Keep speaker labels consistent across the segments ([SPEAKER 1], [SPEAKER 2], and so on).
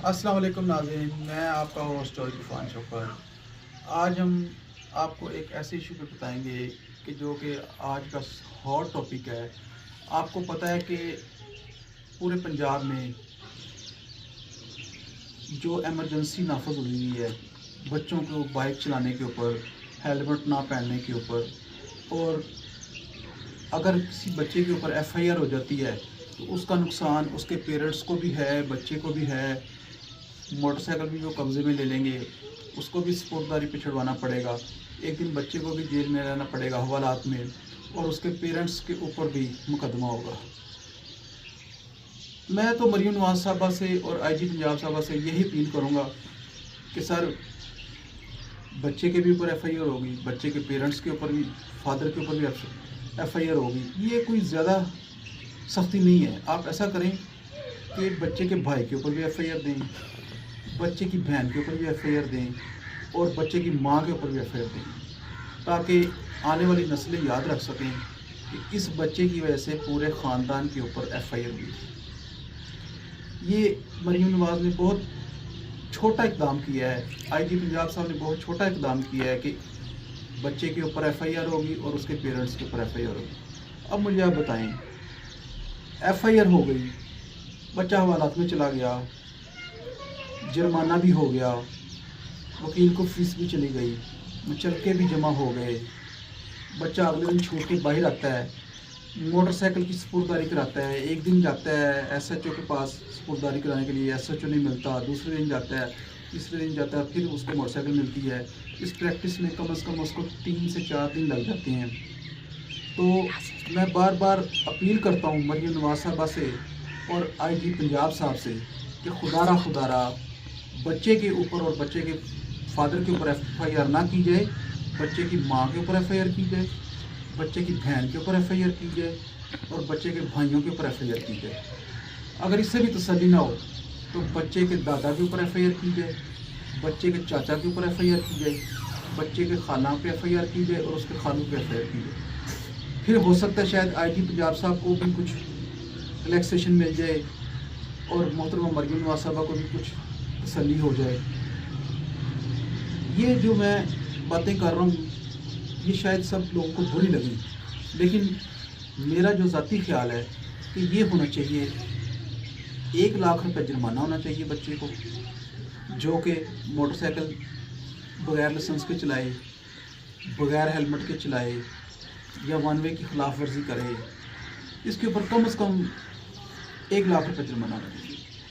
[SPEAKER 1] السلام علیکم ناظرین، میں آپ کا ہوسٹ عرفان شوکر۔ آج ہم آپ کو ایک ایسے ایشو پہ بتائیں گے کہ جو کہ آج کا ہاٹ ٹاپک ہے۔ آپ کو پتہ ہے کہ پورے پنجاب میں جو ایمرجنسی نافذ ہوئی ہے بچوں کو بائک چلانے کے اوپر، ہیلمٹ نہ پہننے کے اوپر، اور اگر کسی بچے کے اوپر ایف آئی آر ہو جاتی ہے تو اس کا نقصان اس کے پیرنٹس کو بھی ہے، بچے کو بھی ہے۔ موٹر سائیکل بھی وہ قبضے میں لے لیں گے، اس کو بھی سپرداری پہ چھڑوانا پڑے گا، ایک دن بچے کو بھی جیل میں رہنا پڑے گا حوالات میں، اور اس کے پیرنٹس کے اوپر بھی مقدمہ ہوگا۔ میں تو مریم نواز صاحبہ سے اور آئی جی پنجاب صاحبہ سے یہی اپیل کروں گا کہ سر، بچے کے بھی اوپر ایف آئی آر ہوگی، بچے کے پیرنٹس کے اوپر بھی، فادر کے اوپر بھی ایف آئی آر ہوگی۔ یہ کوئی زیادہ سختی نہیں ہے۔ آپ ایسا کریں کہ بچے کے بھائی کے اوپر بھی ایف آئی آر دیں، بچے کی بہن کے اوپر بھی ایف آئی آر دیں، اور بچے کی ماں کے اوپر بھی ایف آئی آر دیں، تاکہ آنے والی نسلیں یاد رکھ سکیں کہ اس بچے کی وجہ سے پورے خاندان کے اوپر ایف آئی آر ہوئی تھی۔ یہ مریم نواز نے بہت چھوٹا اقدام کیا ہے، آئی جی پنجاب صاحب نے بہت چھوٹا اقدام کیا ہے کہ بچے کے اوپر ایف آئی آر ہوگی اور اس کے پیرنٹس کے اوپر ایف آئی آر ہوگی۔ اب مجھے آپ بتائیں، ایف آئی آر ہو گئی، بچہ حوالات میں چلا گیا، جرمانہ بھی ہو گیا، وکیل کو فیس بھی چلی گئی، مچلکے بھی جمع ہو گئے، بچہ اگلے دن چھوٹ کے باہر آتا ہے، موٹر سائیکل کی سپرداری کراتا ہے، ایک دن جاتا ہے ایس ایچ او کے پاس سپرداری کرانے کے لیے، ایس ایچ او نہیں ملتا، دوسرے دن جاتا ہے، تیسرے دن جاتا ہے، پھر اس کو موٹر سائیکل ملتی ہے۔ اس پریکٹس میں کم از کم اس کو 3 سے 4 دن لگ جاتے ہیں۔ تو میں بار بار اپیل کرتا ہوں مریم نواز صاحبہ سے اور آئی جی پنجاب صاحب سے کہ خدا را بچے کے اوپر اور بچے کے فادر کے اوپر ایف آئی آر نہ کی جائے، بچے کی ماں کے اوپر ایف آئی آر کی جائے، بچے کی بہن کے اوپر ایف آئی آر کی جائے، اور بچے کے بھائیوں کے اوپر ایف آئی آر کی جائے۔ اگر اس سے بھی تسلی نہ ہو تو بچے کے دادا کے اوپر ایف آئی آر کی جائے، بچے کے چاچا کے اوپر ایف آئی آر کی جائے، بچے کے خالہ پہ ایف آئی آر کی جائے، اور اس کے خالوں پہ ایف آئی آر کی جائے۔ پھر ہو سکتا ہے شاید آئی جی پنجاب صاحب کو بھی کچھ ریلیکسیشن مل جائے اور محترمہ مریم نواز صاحبہ کو بھی کچھ تسلی ہو جائے۔ یہ جو میں باتیں کر رہا ہوں یہ شاید سب لوگوں کو بری لگیں، لیکن میرا جو ذاتی خیال ہے کہ یہ ہونا چاہیے، 1 لاکھ روپے جرمانہ ہونا چاہیے بچے کو جو کہ موٹر سائیکل بغیر لائسنس کے چلائے، بغیر ہیلمٹ کے چلائے، یا ون وے کی خلاف ورزی کرے۔ اس کے اوپر کم از کم 1 لاکھ روپے جرمانہ ہونا چاہیے۔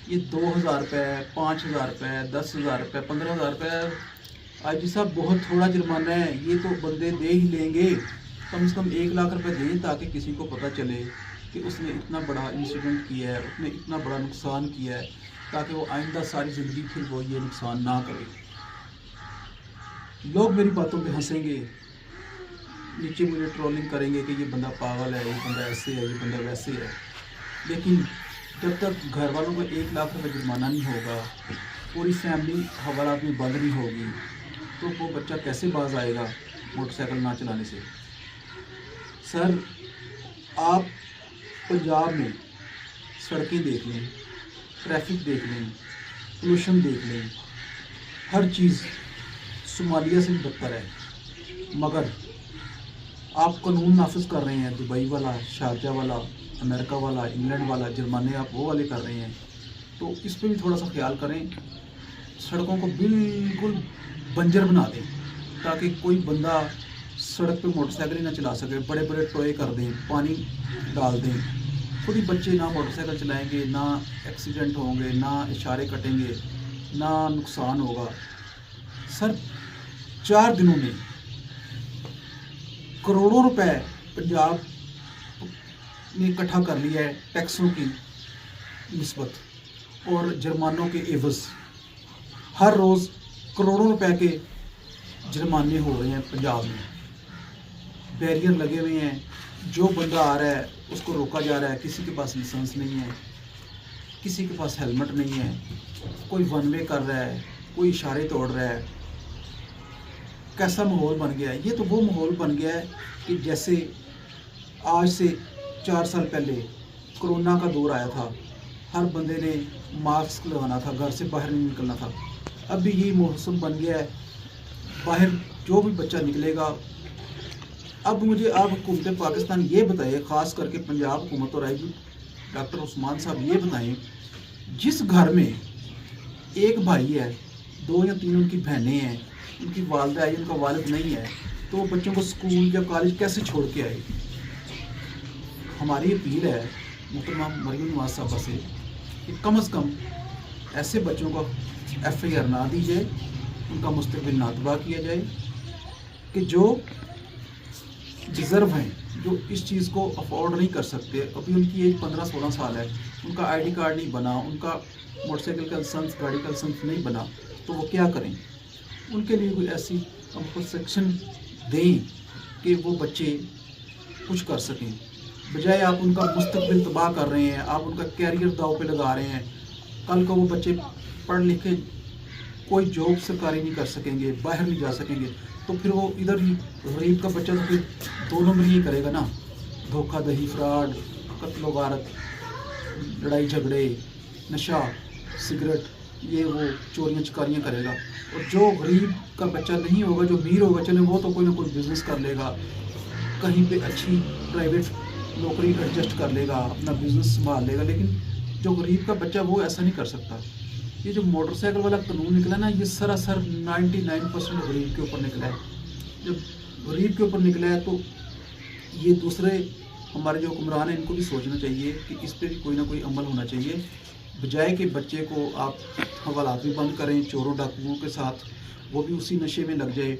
[SPEAKER 1] یہ 2,000 روپے، 5,000 روپے، 10,000 روپے، 15,000 روپے، آئی جی صاحب بہت تھوڑا جرمانہ ہے، یہ تو بندے دے ہی لیں گے۔ کم از کم 1 لاکھ روپے دیں تاکہ کسی کو پتہ چلے کہ اس نے اتنا بڑا انسیڈنٹ کیا ہے، اس نے اتنا بڑا نقصان کیا ہے، تاکہ وہ آئندہ ساری زندگی پھر وہ یہ نقصان نہ کرے۔ لوگ میری باتوں پہ ہنسیں گے، نیچے مجھے ٹرولنگ کریں گے کہ یہ بندہ پاگل ہے، یہ بندہ ایسے ہے، یہ بندہ ویسے ہے، لیکن جب تک گھر والوں کو 1 لاکھ روپے جرمانہ نہیں ہوگا، پوری فیملی حوالات میں بند نہیں ہوگی، تو وہ بچہ کیسے باز آئے گا موٹر سائیکل نہ چلانے سے؟ سر، آپ پنجاب میں سڑکیں دیکھ لیں، ٹریفک دیکھ لیں، پولوشن دیکھ لیں، ہر چیز صومالیہ سے بھی بدتر ہے، مگر آپ قانون نافذ کر رہے ہیں، دبئی والا، شارجہ والا، امریکہ والا، انگلینڈ والا، جرمانے آپ وہ والے کر رہے ہیں، تو اس پہ بھی تھوڑا سا خیال کریں۔ سڑکوں کو بالکل بنجر بنا دیں تاکہ کوئی بندہ سڑک پہ موٹر سائیکل ہی نہ چلا سکے، بڑے بڑے ٹوئے کر دیں، پانی ڈال دیں، خود ہی بچے نہ موٹر سائیکل چلائیں گے، نہ ایکسیڈنٹ ہوں گے، نہ اشارے کٹیں گے، نہ نقصان ہوگا۔ سر، 4 دنوں میں کروڑوں روپے پنجاب نے اکٹھا کر لیا ہے ٹیکسوں کی نسبت اور جرمانوں کے عوض۔ ہر روز کروڑوں روپے کے جرمانے ہو رہے ہیں پنجاب میں، بیریئر لگے ہوئے ہیں، جو بندہ آ رہا ہے اس کو روکا جا رہا ہے، کسی کے پاس لائسنس نہیں ہے، کسی کے پاس ہیلمٹ نہیں ہے، کوئی ون وے کر رہا ہے، کوئی اشارے توڑ رہا ہے۔ کیسا ماحول بن گیا ہے؟ یہ تو وہ ماحول بن گیا ہے کہ جیسے آج سے 4 سال پہلے کرونا کا دور آیا تھا، ہر بندے نے ماسک لگانا تھا, گھر سے باہر نہیں نکلنا تھا. اب بھی یہی موسم بن گیا ہے, باہر جو بھی بچہ نکلے گا. اب مجھے آپ حکومت پاکستان یہ بتائے, خاص کر کے پنجاب حکومت اور آئی جی ڈاکٹر عثمان صاحب یہ بتائیں, جس گھر میں ایک بھائی ہے, 2 یا 3 ان کی بہنیں ہیں, ان کی والدہ ہے, ان کا والد نہیں ہے, تو وہ بچوں کو اسکول یا کالج کیسے چھوڑ کے آئے؟ ہماری اپیل ہے محترمہ مریم نواز صاحبہ سے کہ کم از کم ایسے بچوں کو FIR نہ دی جائے, ان کا مستقبل نہ تباہ کیا جائے, کہ جو ڈیزرو ہیں, جو اس چیز کو افورڈ نہیں کر سکتے. ابھی ان کی ایج 15-16 سال ہے, ان کا ID کارڈ نہیں بنا, ان کا موٹر سائیکل کا لائسنس, گاڑی کا لائسنس نہیں بنا, تو وہ کیا کریں؟ ان کے لیے کوئی ایسی کمپنسیشن دیں کہ وہ بچے کچھ کر سکیں, بجائے آپ ان کا مستقبل تباہ کر رہے ہیں, آپ ان کا کیریئر داؤ پہ لگا رہے ہیں. کل کو وہ بچے پڑھ لکھ کے کوئی جاب سرکاری نہیں کر سکیں گے, باہر نہیں جا سکیں گے, تو پھر وہ ادھر ہی غریب کا بچہ تو پھر 2 نمبر ہی کرے گا نا. دھوکہ دہی, فراڈ, قتل و غارت, لڑائی جھگڑے, نشہ, سگریٹ, یہ وہ چوریاں چکاریاں کرے گا. اور جو غریب کا بچہ نہیں ہوگا, جو امیر ہوگا, چلے وہ تو کوئی نہ کوئی بزنس کر لے گا, کہیں پہ اچھی پرائیویٹ نوکری ایڈجسٹ کر لے گا, اپنا بزنس سنبھال لے گا. لیکن جو غریب کا بچہ وہ ایسا نہیں کر سکتا. یہ جو موٹر سائیکل والا قانون نکلا نا, یہ سراسر 99% غریب کے اوپر نکلا ہے. جب غریب کے اوپر نکلا ہے تو یہ دوسرے ہمارے جو حکمران ہیں ان کو بھی سوچنا چاہیے کہ اس پہ بھی کوئی نہ کوئی عمل ہونا چاہیے, بجائے کہ بچے کو آپ حوالات بھی بند کریں چوروں ڈاکوؤں کے ساتھ, وہ بھی اسی نشے میں لگ جائے.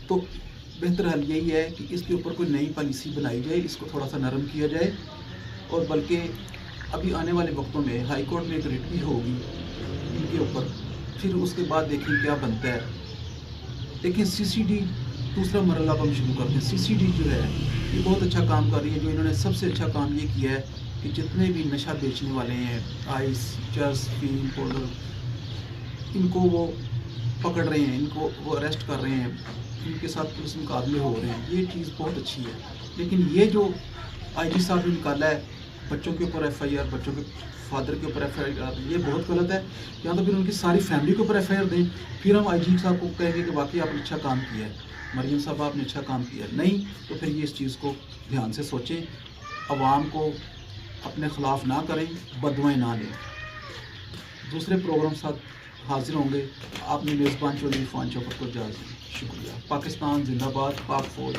[SPEAKER 1] تو بہتر حل یہی ہے کہ اس کے اوپر کوئی نئی پالیسی بنائی جائے, اس کو تھوڑا سا نرم کیا جائے. اور بلکہ ابھی آنے والے وقتوں میں ہائی کورٹ میں ایک ریٹ بھی ہوگی ان کے اوپر, پھر اس کے بعد دیکھیں کیا بنتا ہے. دیکھیں CCD دوسرا مرحلہ اب ہم شروع کرتے ہیں. CCD جو ہے یہ بہت اچھا کام کر رہی ہے. جو انہوں نے سب سے اچھا کام یہ کیا ہے کہ جتنے بھی نشہ بیچنے والے ہیں, آئس, چرس, فیم, پاؤڈر, ان کو وہ پکڑ رہے ہیں, ان کو وہ اریسٹ کر رہے ہیں, ان کے ساتھ پولیس مقابلے ہو رہے ہیں. یہ چیز بہت اچھی ہے. لیکن یہ جو IG صاحب نے نکالا ہے بچوں کے اوپر FIR, بچوں کے فادر کے اوپر FIR, یہ بہت غلط ہے. یا تو پھر ان کی ساری فیملی کے اوپر FIR دیں, پھر ہم IG صاحب کو کہیں گے کہ واقعی آپ نے اچھا کام کیا ہے, مریم صاحب آپ نے اچھا کام کیا ہے. نہیں تو پھر یہ اس چیز کو دھیان سے سوچیں, عوام کو اپنے خلاف نہ کریں, بددعائیں نہ لیں. دوسرے پروگرام ساتھ حاضر ہوں گے. آپ نے میزبان چودھری عرفان چوپٹ کو اجازت دی. شکریہ. پاکستان زندہ باد, پاک فوج.